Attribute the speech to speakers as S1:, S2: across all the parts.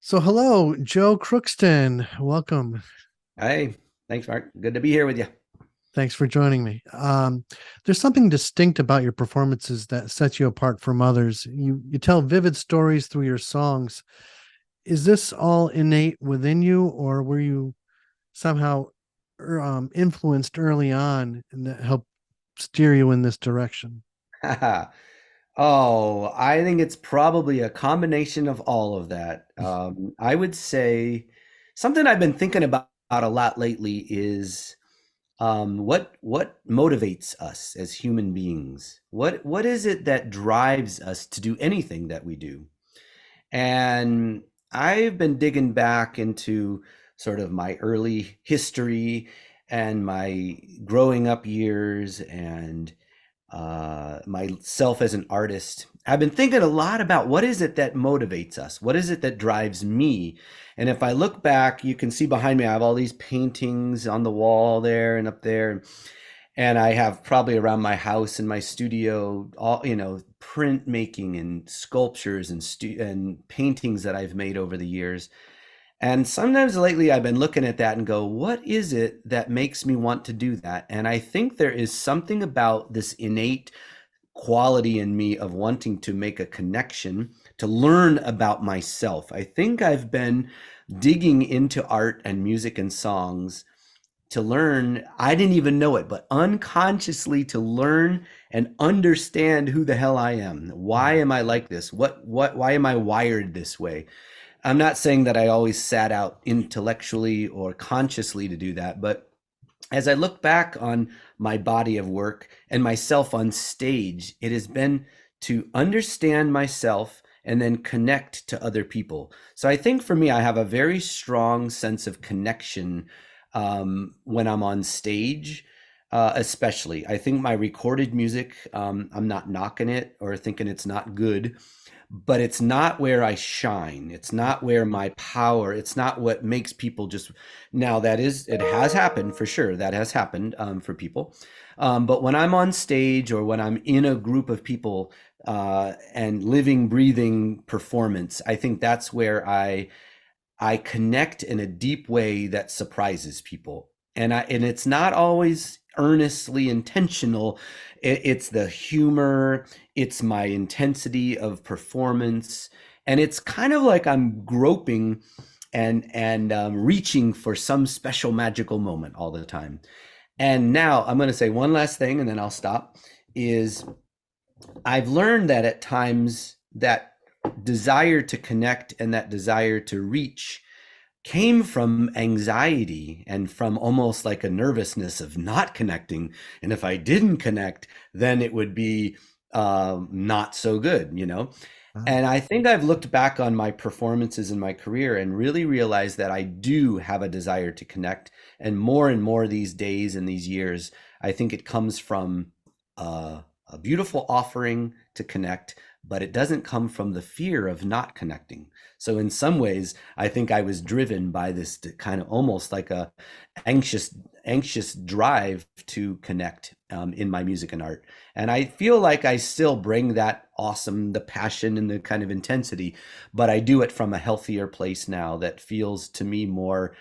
S1: So, hello, Joe Crookston. Welcome.
S2: Hey, thanks, Mark. Good to be here with you.
S1: Thanks for joining me. There's something distinct about your performances that sets you apart from others. You tell vivid stories through your songs. Is this all innate within you, or were you somehow influenced early on and that helped steer you in this direction?
S2: Oh, I think it's probably a combination of all of that. I would say something I've been thinking about a lot lately is what motivates us as human beings? What is it that drives us to do anything that we do? And I've been digging back into sort of my early history and my growing up years and myself as an artist. I've been thinking a lot about what is it that motivates us? What is it that drives me? And if I look back, you can see behind me, I have all these paintings on the wall there and up there. And I have probably around my house and my studio, all, printmaking and sculptures and and paintings that I've made over the years. And sometimes lately I've been looking at that and go, what is it that makes me want to do that? And I think there is something about this innate quality in me of wanting to make a connection, to learn about myself. I think I've been digging into art and music and songs to learn, I didn't even know it, but unconsciously to learn and understand who the hell I am. Why am I like this? Why am I wired this way? I'm not saying that I always sat out intellectually or consciously to do that, but as I look back on my body of work and myself on stage, it has been to understand myself and then connect to other people. So I think for me, I have a very strong sense of connection when I'm on stage. Especially, I think my recorded music, I'm not knocking it or thinking it's not good, but it's not where I shine. It's not where my power, it's not what makes people just now that is, it has happened for sure. That has happened for people. But when I'm on stage or when I'm in a group of people and living, breathing performance, I think that's where I connect in a deep way that surprises people. And it's not always earnestly intentional. It's the humor, it's my intensity of performance, and it's kind of like I'm groping and reaching for some special magical moment all the time. And now I'm going to say one last thing, and then I'll stop. Is I've learned that at times that desire to connect and that desire to reach came from anxiety and from almost like a nervousness of not connecting. And if I didn't connect, then it would be not so good, you know?
S1: Ah.
S2: And I think I've looked back on my performances in my career and really realized that I do have a desire to connect. And more these days and these years, I think it comes from a beautiful offering to connect, but it doesn't come from the fear of not connecting. So in some ways, I think I was driven by this kind of almost like a anxious drive to connect in my music and art. And I feel like I still bring that awesome, the passion and the kind of intensity, but I do it from a healthier place now that feels to me more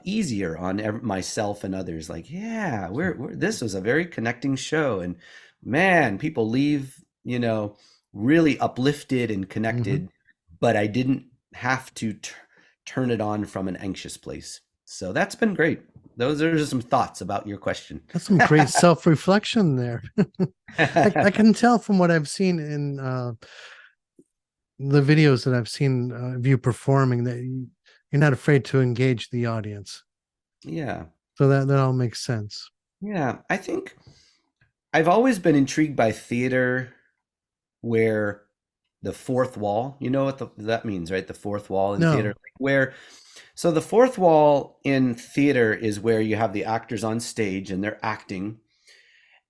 S2: easier on myself and others. Like, yeah, this was a very connecting show, and man, people leave, really uplifted and
S1: Mhm.
S2: connected, but I didn't have to turn it on from an anxious place. So that's been great. Those are some thoughts about your question.
S1: That's some great self-reflection there. I can tell from what I've seen in the videos that I've seen of you performing that you're not afraid to engage the audience.
S2: Yeah.
S1: So that all makes sense.
S2: Yeah. I think I've always been intrigued by theater where the fourth wall, you know what that means, right? The fourth wall in theater,
S1: No.
S2: like where, so the fourth wall in theater is where you have the actors on stage and they're acting.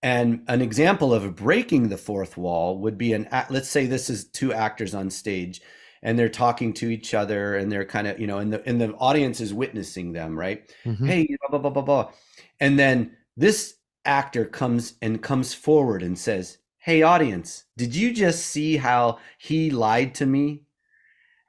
S2: And an example of breaking the fourth wall would be let's say this is two actors on stage and they're talking to each other and they're kind of, and the audience is witnessing them, right?
S1: Hmm.
S2: Hey, blah, blah, blah, blah, blah. And then this actor comes forward and says, "Hey, audience, did you just see how he lied to me?"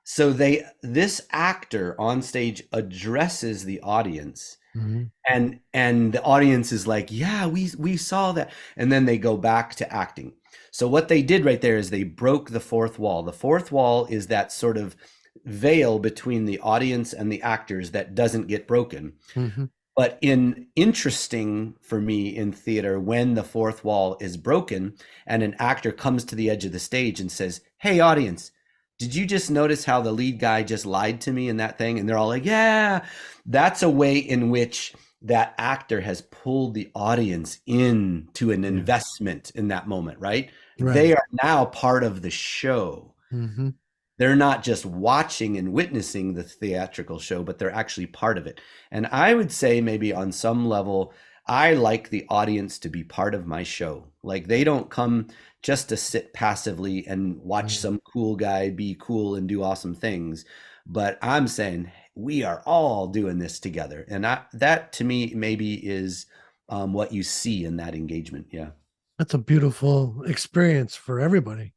S2: So this actor on stage addresses the audience,
S1: Hmm.
S2: and the audience is like, yeah, we saw that, and then they go back to acting. So what they did right there is they broke the fourth wall. The fourth wall is that sort of veil between the audience and the actors that doesn't get broken.
S1: Hmm.
S2: But in interesting for me in theater, when the fourth wall is broken and an actor comes to the edge of the stage and says, "Hey, audience, did you just notice how the lead guy just lied to me in that thing?" And they're all like, "Yeah." That's a way in which that actor has pulled the audience into an
S1: Yeah.
S2: investment in that moment, right? They
S1: Right.
S2: are now part of the show.
S1: Hmm.
S2: They're not just watching and witnessing the theatrical show, but they're actually part of it. And I would say maybe on some level, I like the audience to be part of my show. Like they don't come just to sit passively and watch
S1: Hmm.
S2: some cool guy be cool and do awesome things, but I'm saying we are all doing this together. And that to me maybe is what you see in that engagement. Yeah.
S1: That's a beautiful experience for everybody.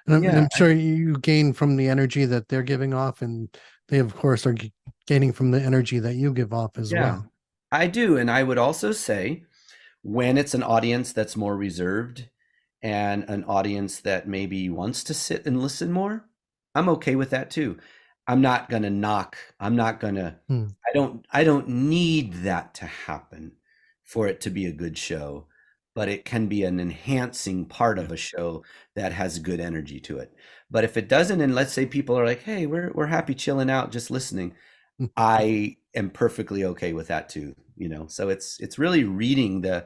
S1: And
S2: Yeah.
S1: I'm sure you gain from the energy that they're giving off, and they, of course, are gaining from the energy that you give off as
S2: Yeah,
S1: well.
S2: I do. And I would also say, when it's an audience that's more reserved and an audience that maybe wants to sit and listen more, I'm okay with that too. I'm not going to knock. I'm not going to
S1: Hmm.
S2: I don't need that to happen for it to be a good show, but it can be an enhancing part
S1: Yeah.
S2: of a show that has good energy to it. But if it doesn't, and let's say people are like, "Hey, we're happy chilling out just listening." I am perfectly okay with that too, you know. So it's really reading the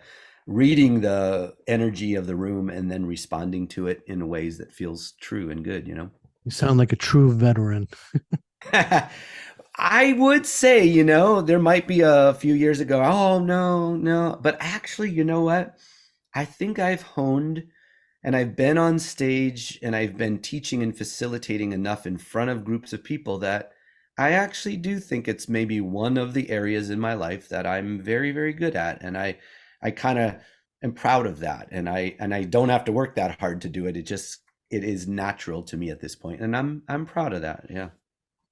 S2: energy of the room and then responding to it in ways that feels true and good, you know.
S1: You sound like a true veteran.
S2: I would say, there might be a few years ago, oh no, no, but actually, you know what? I think I've honed and I've been on stage and I've been teaching and facilitating enough in front of groups of people that I actually do think it's maybe one of the areas in my life that I'm very, very good at. And I kind of am proud of that. And I don't have to work that hard to do it. It is natural to me at this point. And I'm proud of that. Yeah.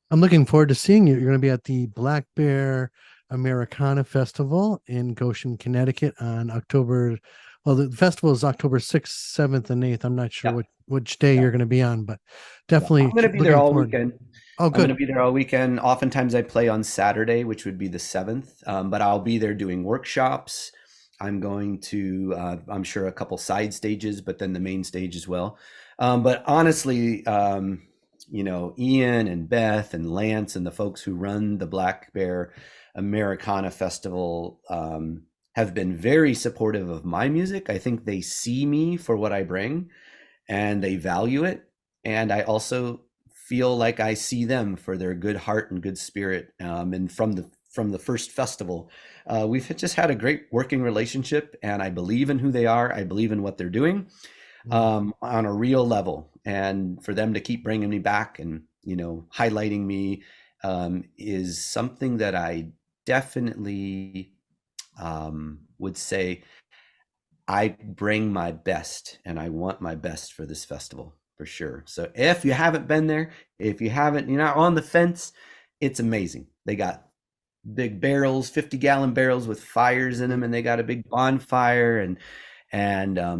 S1: I'm looking forward to seeing you. You're going to be at the Black Bear Americana Festival in Goshen, Connecticut on October. Well, the festival is October 6th, 7th, and 8th. I'm not sure
S2: Yeah.
S1: which day
S2: Yeah.
S1: you're going to be on, but
S2: Yeah. I'm
S1: definitely
S2: going to be there
S1: looking
S2: all
S1: forward.
S2: weekend.
S1: Oh,
S2: I'm going to
S1: good.
S2: be there all weekend. Oftentimes I play on Saturday, which would be the 7th, but I'll be there doing workshops. I'm going to, I'm sure, a couple side stages, but then the main stage as well. But honestly, Ian and Beth and Lance and the folks who run the Black Bear Americana Festival have been very supportive of my music. I think they see me for what I bring and they value it. And I also feel like I see them for their good heart and good spirit. And from the first festival, we've just had a great working relationship, and I believe in who they are. I believe in what they're doing
S1: Mm.
S2: on a real level, and for them to keep bringing me back and highlighting me is something that I definitely would say I bring my best and I want my best for this festival for sure. So if you haven't been there, if you're not on the fence, it's amazing. They got big barrels, 50-gallon barrels with fires in them, and they got a big bonfire and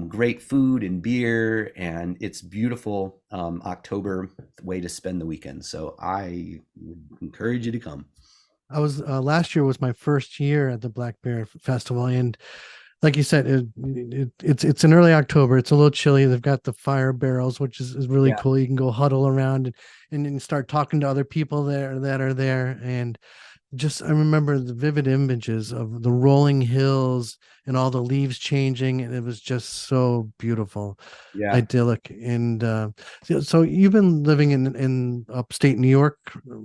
S2: great food and beer, and it's beautiful October way to spend the weekend. So I would encourage you to come.
S1: I was last year was my first year at the Black Bear Festival, and like you said, it's in early October. It's a little chilly. They've got the fire barrels, which is really
S2: Yeah,
S1: cool. You can go huddle around and start talking to other people there that are there. And just I remember the vivid images of the rolling hills and all the leaves changing, and it was just so beautiful,
S2: yeah.
S1: idyllic. And so you've been living in upstate New York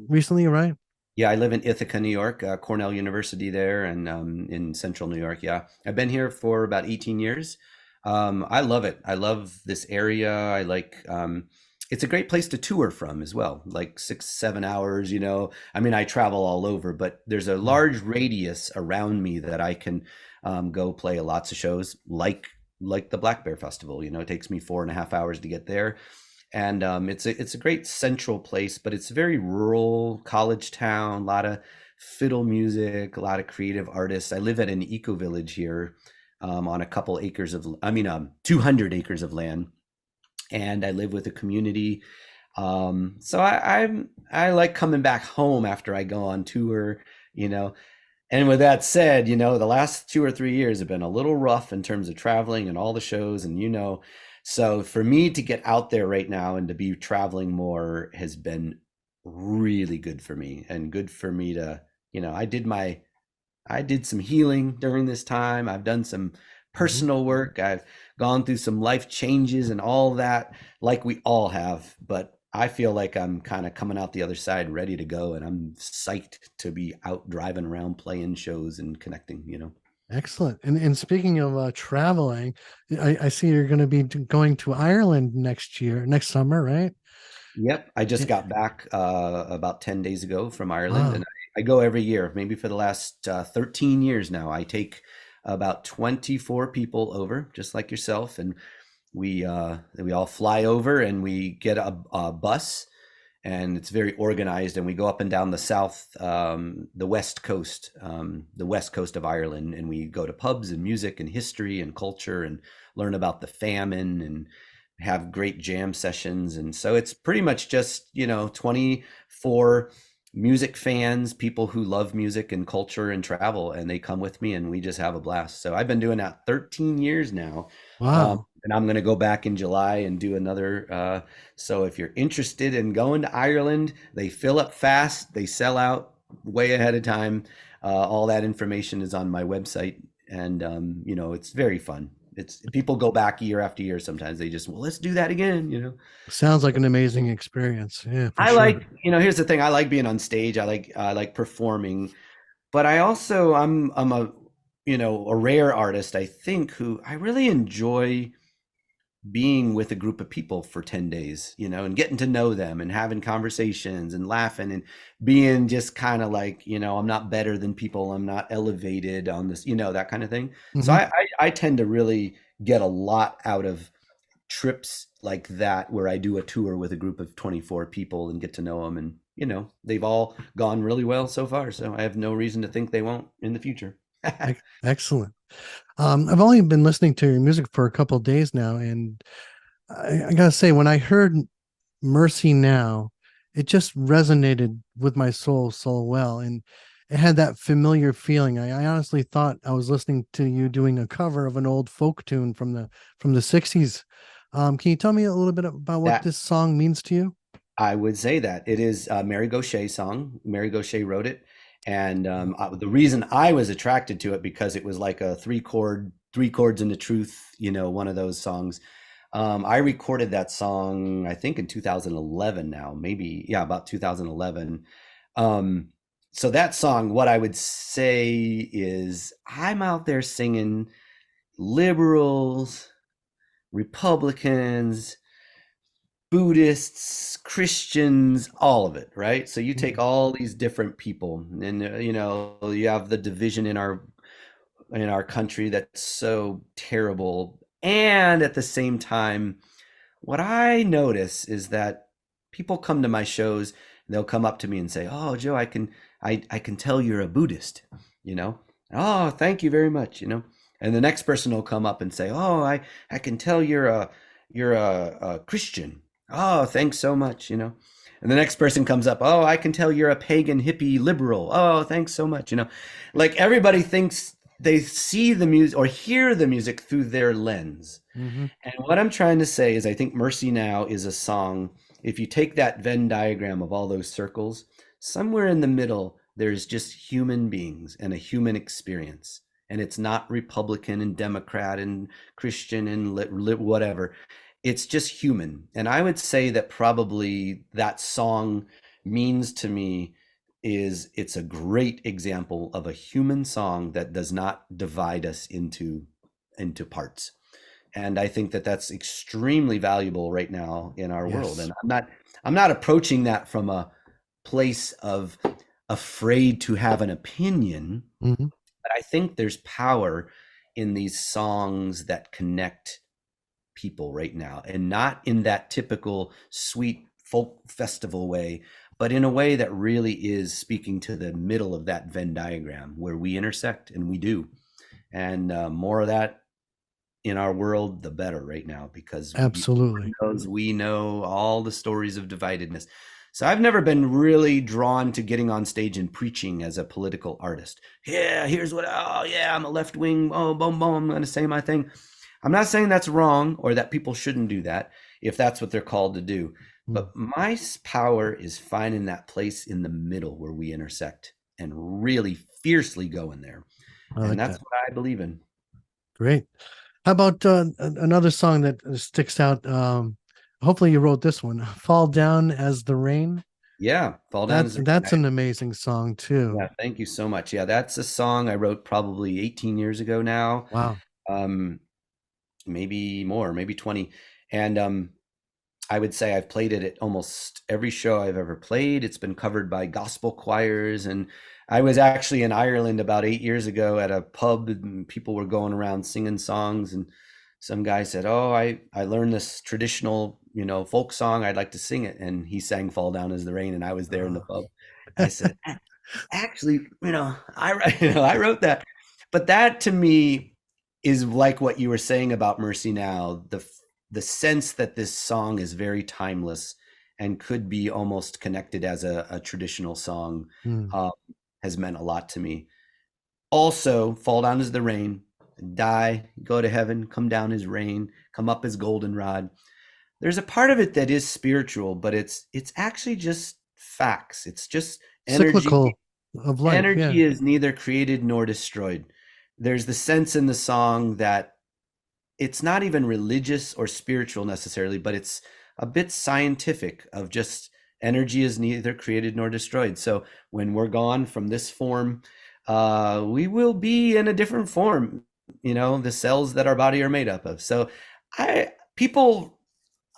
S1: recently, right?
S2: Yeah, I live in Ithaca, New York, Cornell University there, and in central New York. Yeah, I've been here for about 18 years. I love it. I love this area. It's a great place to tour from as well, like 6, 7 hours. I mean, I travel all over, but there's a
S1: Mm.
S2: large radius around me that I can go play lots of shows, like the Black Bear Festival. It takes me 4.5 hours to get there, and it's a great central place, but it's very rural, college town, a lot of fiddle music, a lot of creative artists. I live at an eco village here, on a couple acres of, 200 acres of land, and I live with a community. So I like coming back home after I go on tour, you know. And with that said, the last 2 or 3 years have been a little rough in terms of traveling and all the shows, and so for me to get out there right now and to be traveling more has been really good for me, and good for me to, I did some healing during this time. I've done some
S1: Mhm.
S2: personal work. I've gone through some life changes and all that, like we all have. But I feel like I'm kind of coming out the other side ready to go. And I'm psyched to be out driving around playing shows and connecting.
S1: Excellent. And speaking of traveling, I see you're going to be going to Ireland next summer, right?
S2: Yep. I just
S1: Yeah.
S2: got back about 10 days ago from Ireland, and
S1: Wow.
S2: I go every year, maybe for the last 13 years now. I take about 24 people over, just like yourself, and we all fly over and we get a bus, and it's very organized, and we go up and down the west coast of Ireland, and we go to pubs and music and history and culture and learn about the famine and have great jam sessions. And so it's pretty much just 24 music fans, people who love music and culture and travel, and they come with me and we just have a blast. So I've been doing that 13 years now.
S1: Wow.
S2: And I'm going to go back in July and do another. So if you're interested in going to Ireland, they fill up fast, they sell out way ahead of time. All that information is on my website, and it's very fun. It's people go back year after year. Sometimes they just, well, let's do that again.
S1: Sounds like an amazing experience. Yeah, for
S2: I
S1: sure.
S2: like, here's the thing. I like being on stage. I like performing, but I'm a rare artist, I think, who I really enjoy being with a group of people for 10 days, and getting to know them and having conversations and laughing and being just kind of like, I'm not better than people. I'm not elevated on this, that kind of thing. So
S1: Hmm.
S2: I tend to really get a lot out of trips like that, where I do a tour with a group of 24 people and get to know them. And, they've all gone really well so far. So I have no reason to think they won't in the future.
S1: Excellent. I've only been listening to your music for a couple of days now, and I gotta say, when I heard Mercy Now, it just resonated with my soul so well, and it had that familiar feeling. I honestly thought I was listening to you doing a cover of an old folk tune from the 60s. Can you tell me a little bit about what
S2: That
S1: this song means to you?
S2: I would say that it is a Mary Gauthier song. Mary Gauthier wrote it, and the reason I was attracted to it, because it was like a three chords and the truth, one of those songs. I recorded that song, I think, in 2011. Now, maybe, yeah, about 2011. Um, so that song, what I would say is, I'm out there singing liberals, Republicans, Buddhists, Christians, all of it, right? So you take
S1: Mhm.
S2: all these different people, and you have the division in our country that's so terrible. And at the same time, what I notice is that people come to my shows, and they'll come up to me and say, "Oh, Joe, I can tell you're a Buddhist," you know. "Oh, thank you very much." And the next person will come up and say, "Oh, I can tell you're a Christian." "Oh, thanks so much." And the next person comes up, "Oh, I can tell you're a pagan hippie liberal." "Oh, thanks so much." Like, everybody thinks they see the music or hear the music through their lens.
S1: Mhm.
S2: And what I'm trying to say is, I think Mercy Now is a song. If you take that Venn diagram of all those circles, somewhere in the middle, there's just human beings and a human experience. And it's not Republican and Democrat and Christian and whatever. It's just human. And I would say that probably that song means to me is, it's a great example of a human song that does not divide us into parts. And I think that that's extremely valuable right now in our world.
S1: Yes.
S2: And I'm not approaching that from a place of afraid to have an opinion,
S1: Mhm.
S2: but I think there's power in these songs that connect people right now, and not in that typical sweet folk festival way, but in a way that really is speaking to the middle of that Venn diagram where we intersect, and we do. And more of that in our world, the better right now, because
S1: Absolutely.
S2: knows we know all the stories of dividedness. So I've never been really drawn to getting on stage and preaching as a political artist. Yeah, here's what, oh yeah, I'm a left wing, oh, boom, boom, I'm going to say my thing. I'm not saying that's wrong or that people shouldn't do that if that's what they're called to do.
S1: Mm.
S2: But my power is finding that place in the middle where we intersect and really fiercely go in there.
S1: I
S2: And
S1: like
S2: that's
S1: that.
S2: what I believe in.
S1: Great. How about another song that sticks out? Hopefully you wrote this one, "Fall Down as the Rain."
S2: Yeah, Fall Down
S1: That's
S2: is the
S1: that's an amazing song
S2: Yeah,
S1: too.
S2: thank you so much. Yeah, that's a song I wrote probably 18 years ago now.
S1: Wow.
S2: Um, maybe more, maybe 20. And I would say I've played it at almost every show I've ever played. It's been covered by gospel choirs. And I was actually in Ireland about 8 years ago at a pub, and people were going around singing songs. And some guy said, "Oh, I learned this traditional, folk song. I'd like to sing it." And he sang "Fall Down as the Rain," and I was there in the
S1: Uh,
S2: pub. I said, actually, I wrote that. But that to me is like what you were saying about Mercy Now, the sense that this song is very timeless and could be almost connected as a traditional song,
S1: mm,
S2: uh, has meant a lot to me. Also, "Fall Down as the Rain," die, go to heaven, come down as rain, come up as goldenrod. There's a part of it that is spiritual, but it's actually just facts. It's just energy.
S1: cyclical of life. Yeah.
S2: Energy is neither created nor destroyed. There's the sense in the song that it's not even religious or spiritual necessarily, but it's a bit scientific, of just energy is neither created nor destroyed. So when we're gone from this form, we will be in a different form, the cells that our body are made up of. So people,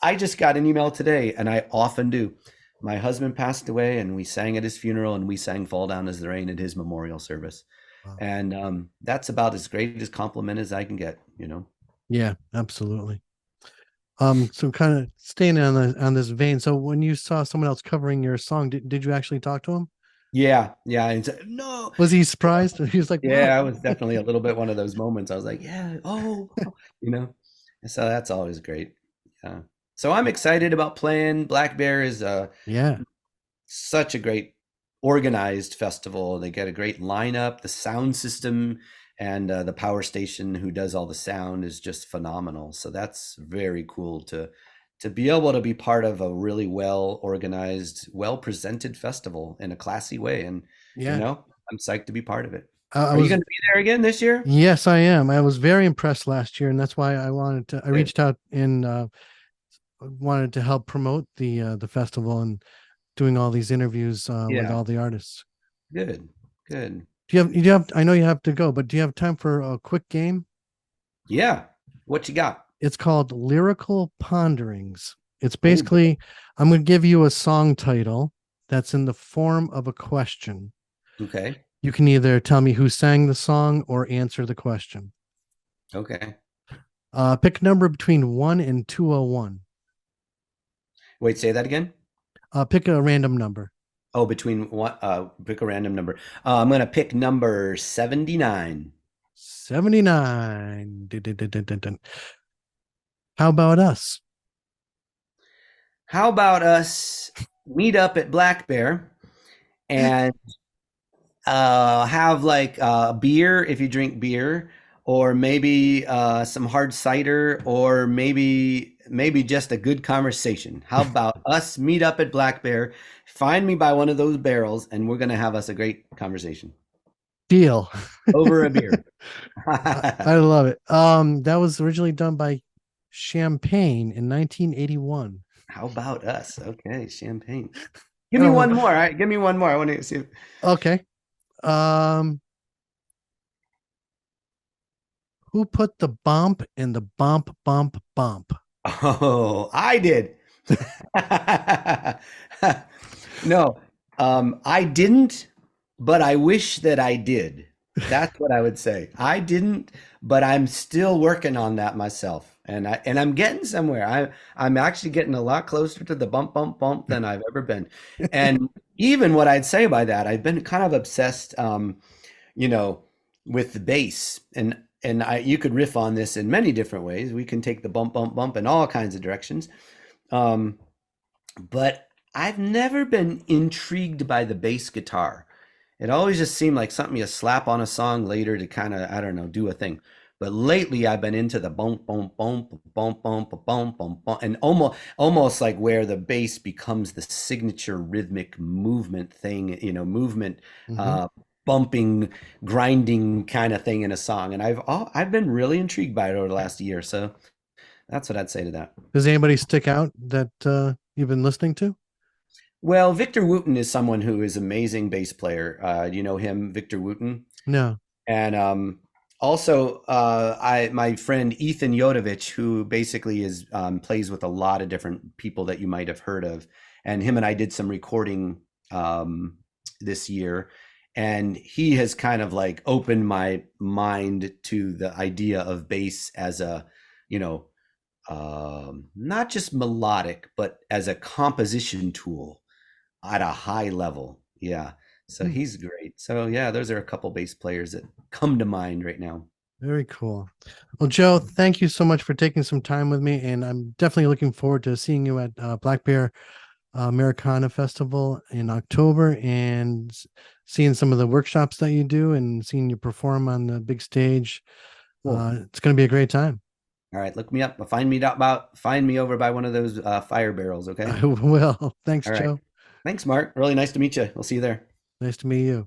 S2: I just got an email today, and I often do. My husband passed away, and we sang at his funeral, and we sang "Fall Down as the Rain" at his memorial service.
S1: Wow.
S2: And that's about as great as compliment as I can get.
S1: Yeah, absolutely. So kind of staying on this vein. So when you saw someone else covering your song, did you actually talk to him?
S2: Yeah, yeah. And so, no,
S1: Was he surprised? He was like, "Wow."
S2: yeah, I was definitely a little bit one of those moments. I was like, yeah, oh, oh, you know. So that's always great. Yeah. So I'm excited about playing. Black Bear is
S1: Yeah.
S2: such a great organized festival. They get a great lineup. The sound system and the power station who does all the sound is just phenomenal. So that's very cool to be able to be part of a really well organized, well presented festival in a classy way. And
S1: Yeah.
S2: I'm psyched to be part of it.
S1: I
S2: Are you
S1: was
S2: going to be there again this year?
S1: Yes, I am. I was very impressed last year, and that's why I
S2: Good.
S1: reached out and wanted to help promote the festival and doing all these interviews with
S2: Yeah.
S1: all the artists.
S2: Good. Good.
S1: Do you have I know you have to go, but do you have time for a quick game?
S2: Yeah. What you got?
S1: It's called Lyrical Ponderings. It's
S2: Oh,
S1: basically, I'm going to give you a song title that's in the form of a question.
S2: okay.
S1: You can either tell me who sang the song or answer the question.
S2: Okay.
S1: Pick a number between 1 and 201.
S2: Wait, say that again.
S1: Pick a random number.
S2: Oh, between one, pick a random number. I'm gonna pick number 79.
S1: 79. Dun, dun, dun, dun, dun, dun. How about us?
S2: How about us meet up at Black Bear and have like beer if you drink beer, or maybe some hard cider, or maybe just a good conversation. How about us meet up at Black Bear, find me by one of those barrels, and we're gonna have us a great conversation
S1: Deal.
S2: over a beer.
S1: I love it. That was originally done by Champagne in 1981.
S2: How about us? Okay, champagne.
S1: I
S2: Give me
S1: don't
S2: one
S1: know.
S2: more. All right, give me one more. I want to see.
S1: Okay. Um, who put the bump in the bump bump bump?
S2: Oh, I did. No, I didn't, but I wish that I did. That's what I would say. I didn't, but I'm still working on that myself. I'm getting somewhere. I'm actually getting a lot closer to the bump bump bump than I've ever been. And even what I'd say by that, I've been kind of obsessed, you know, with the bass, and you could riff on this in many different ways. We can take the bump bump bump in all kinds of directions. Um, but I've never been intrigued by the bass guitar. It always just seemed like something you slap on a song later to kind of, I don't know, do a thing. But lately I've been into the bump, bump, bump, bump, bump, bump, bump, bump, and almost like where the bass becomes the signature rhythmic movement thing, movement,
S1: Hmm.
S2: uh, bumping, grinding kind of thing in a song. And I've been really intrigued by it over the last year. So that's what I'd say to that.
S1: Does anybody stick out that you've been listening to?
S2: Well, Victor Wooten is someone who is amazing bass player. Do you know him, Victor Wooten?
S1: No.
S2: And also, I my friend Ethan Yodovich, who basically is plays with a lot of different people that you might have heard of, and him and I did some recording this year, and he has kind of like opened my mind to the idea of bass as a, you know, not just melodic, but as a composition tool at a high level. Yeah. So
S1: Hmm.
S2: he's great. So yeah, those are a couple bass players that come to mind right now.
S1: Very cool. Well, Joe, thank you so much for taking some time with me, and I'm definitely looking forward to seeing you at Black Bear Americana Festival in October and seeing some of the workshops that you do and seeing you perform on the big stage.
S2: Cool.
S1: It's going to be a great time.
S2: All right, look me up. Find me over by one of those fire barrels. Okay.
S1: I will. Thanks,
S2: All right.
S1: Joe.
S2: Thanks, Mark. Really nice to meet you. We'll see you there.
S1: Nice to meet you.